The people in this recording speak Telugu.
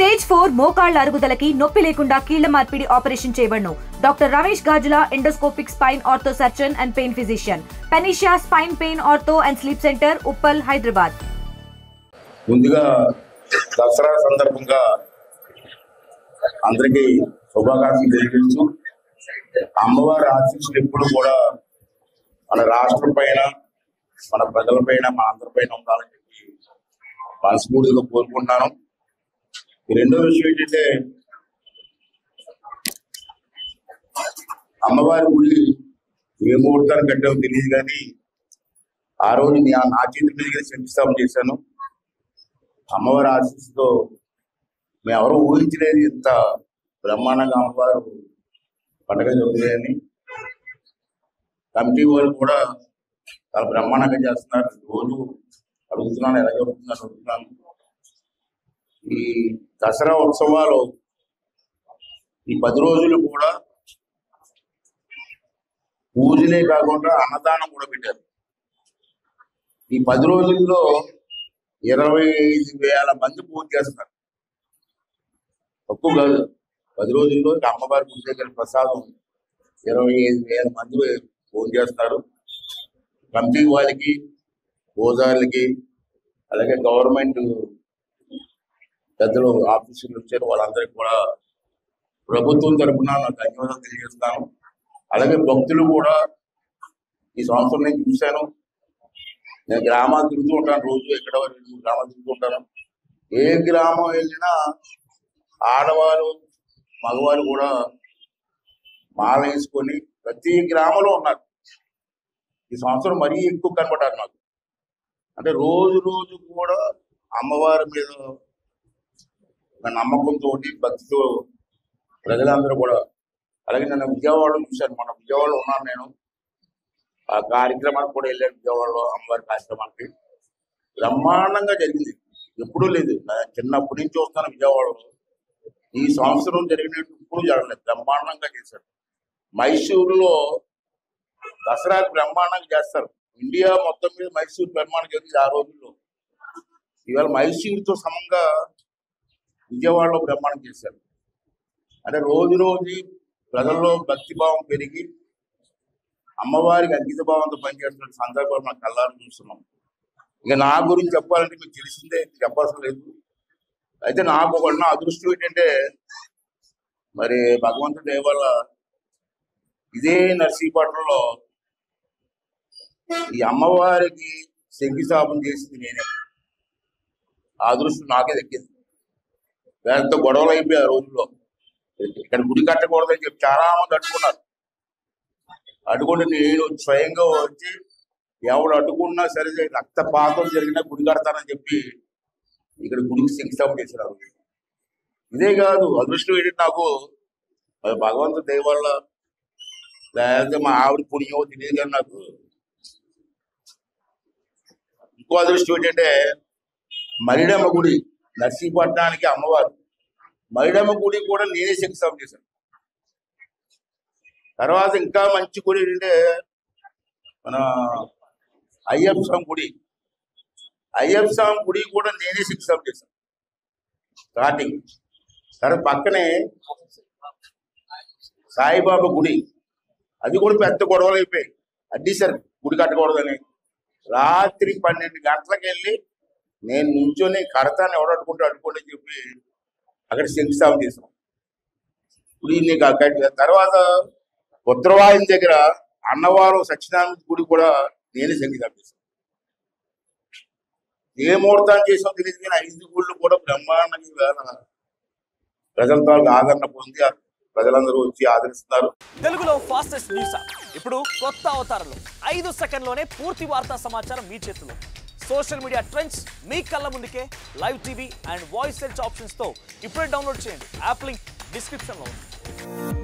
స్టేజ్ 4 మోకాళ్ల అరుగుదలకి నొప్పి లేకుండా కీళ్ల మార్పిడి ఆపరేషన్ చేయబడును. Doctor Ramesh Gajula, endoscopic spine ortho surgeon and pain physician, పెనిషియా spine pain ortho and sleep centre, Uppal, Hyderabad. ముందుగా దసరా సందర్భంగా అందరికీ శుభాకాంక్షలు తెలియజేస్తూ, అమ్మవారి ఆశీస్సులు ఎప్పుడు కూడా మన రాష్ట్రం పైన, మన ప్రజల పైన, మన అందరిపైన ఉండాలని చెప్పి మనస్ఫూర్తిగా కోరుకుంటున్నాను. రెండో విషయం ఏంటంటే, అమ్మవారి గుడి ఏ ముహూర్తాన్ని కట్టామో తెలియదు, కానీ ఆ రోజు నా చేతి మీదుగా శంకుస్థాపన చేశాను. అమ్మవారి ఆశీస్సుతో మేము ఎవరో ఊహించలేదు ఇంత బ్రహ్మాండంగా అమ్మవారు పండుగ జరుగుతాయని. కమిటీ వాళ్ళు కూడా చాలా బ్రహ్మాండంగా చేస్తున్నారు. రోజు అడుగుతున్నాను, ఎలా జరుగుతుందని అడుగుతున్నాను. ఈ దసరా ఉత్సవాలు ఈ 10 రోజులు కూడా పూజలే కాకుండా అన్నదానం కూడా పెట్టారు. ఈ 10 రోజుల్లో 25,000 మంది పూజ చేస్తారు. తక్కువ కాదు. 10 రోజుల్లో అమ్మవారి పూజ దగ్గర ప్రసాదం 25,000 మంది పూజ చేస్తారు. కమిటీ వాళ్ళకి, పూజారులకి, అలాగే గవర్నమెంట్ పెద్దలు ఆఫీసులు వచ్చారు, వాళ్ళందరికీ కూడా ప్రభుత్వం తరఫున నాకు ధన్యవాదాలు తెలియజేస్తాను. అలాగే భక్తులు కూడా ఈ సంవత్సరం నేను చూశాను. నేను గ్రామాలు తిరుగుతూ ఉంటాను, రోజు ఎక్కడ 2-3 గ్రామాలు తిరుగుతూ ఉంటాను. ఏ గ్రామం వెళ్ళినా ఆడవారు, మగవారు కూడా మాల వేసుకొని ప్రతి గ్రామంలో ఉన్నారు. ఈ సంవత్సరం మరీ ఎక్కువ కనబడ్డారు నాకు. అంటే రోజు రోజు కూడా అమ్మవారి మీద నమ్మకంతో, భక్తితో ప్రజలందరూ కూడా. అలాగే నేను విజయవాడలో చూశాను, మన విజయవాడలో ఉన్నాను నేను. ఆ కార్యక్రమానికి కూడా వెళ్ళాను, విజయవాడలో అమ్మవారి కార్యక్రమానికి. బ్రహ్మాండంగా జరిగింది, ఎప్పుడూ లేదు. చిన్నప్పటి నుంచి వస్తాను విజయవాడలో. ఈ సంవత్సరం జరిగినట్టు ఇప్పుడు జరగలేదు, బ్రహ్మాండంగా చేశారు. మైసూరులో దసరాకి బ్రహ్మాండంగా చేస్తారు. ఇండియా మొత్తం మీద మైసూరు బ్రహ్మాండంగా జరిగింది ఆ రోజుల్లో. ఇవాళ మైసూరుతో సమంగా విజయవాడలో బ్రహ్మాండం చేశారు. అంటే రోజు రోజు ప్రజల్లో భక్తిభావం పెరిగి అమ్మవారికి అంకిత భావంతో పనిచేస్తున్న సందర్భాలు మనం కళ్ళారు చూస్తున్నాం. ఇక నా గురించి చెప్పాలంటే మీకు తెలిసిందే, చెప్పాల్సిన లేదు. అయితే నాకు ఉన్న అదృష్టం ఏంటంటే, మరి భగవంతుడి దయ వల్ల ఇదే నర్సీపట్నంలో ఈ అమ్మవారికి శంకుస్థాపన చేసింది నేనే. ఆ అదృష్టం నాకే దక్కింది. దాంతో గొడవలు అయిపోయాయి ఆ రోజుల్లో. ఇక్కడ గుడి కట్టకూడదని చెప్పి చాలా మంది అడ్డుకున్నారు. అడ్డుకుంటే నేను స్వయంగా వచ్చి ఎవడు అడ్డుకున్నా సరే, రక్తపాతం జరిగినా గుడి కడతానని చెప్పి ఇక్కడ గుడికి శంకుస్థాపన చేశారు. ఇదే కాదు, అదృష్టం ఏంటంటే నాకు భగవంతుడి దయ వల్ల, లేకపోతే మా ఆవిడ పుణ్యం తెలియదు, కానీ నాకు ఇంకో అదృష్టం ఏంటంటే, మరిడమ్మ గుడి నర్సీపట్నానికి అమ్మవారు, మరిడమ్మ గుడి కూడా నేనే శంకుస్థాపన చేశాను. తర్వాత ఇంకా మంచి గుడి ఏంటంటే మన అయ్యప్ప స్వామి గుడి. అయ్యప్ప స్వామి గుడి కూడా నేనే శంకుస్థాపన చేశాను స్టార్టింగ్. తర్వాత పక్కనే సాయిబాబా గుడి, అది కూడా పెద్ద గొడవలు అయిపోయాయి. అడ్డీసారు గుడి కట్టకూడదని. రాత్రి 12 గంటలకు వెళ్ళి నేను నుంచొని కడతాను, ఎవడు అడ్డుకుంటే చెప్పి అక్కడ శంకుస్థాపన చేసాం. ఇప్పుడు తర్వాత ఉత్తరవాహిని దగ్గర అన్నవరం సత్యనారాయణ గుడి కూడా నేనే శంకుస్థాపన చేశాను. ఏ ముహూర్తాన్ని చేసాం తెలియదు, కానీ 5 గుళ్ళు కూడా బ్రహ్మాండంగా ప్రజలతో ఆదరణ పొంది ప్రజలందరూ వచ్చి ఆదరిస్తున్నారు. తెలుగులో ఫాస్టెస్ట్ న్యూస్ ఇప్పుడు కొత్త అవతారంలో 5 సెకండ్లోనే పూర్తి వార్తా సమాచారం మీ చేతిలో. సోషల్ మీడియా ట్రెండ్స్ మీ కళ్ళ ముందుకే live TV and voice search options తో ఇప్పుడే డౌన్లోడ్ చేయండి. యాప్ లింక్ డిస్క్రిప్షన్ లో ఉంది.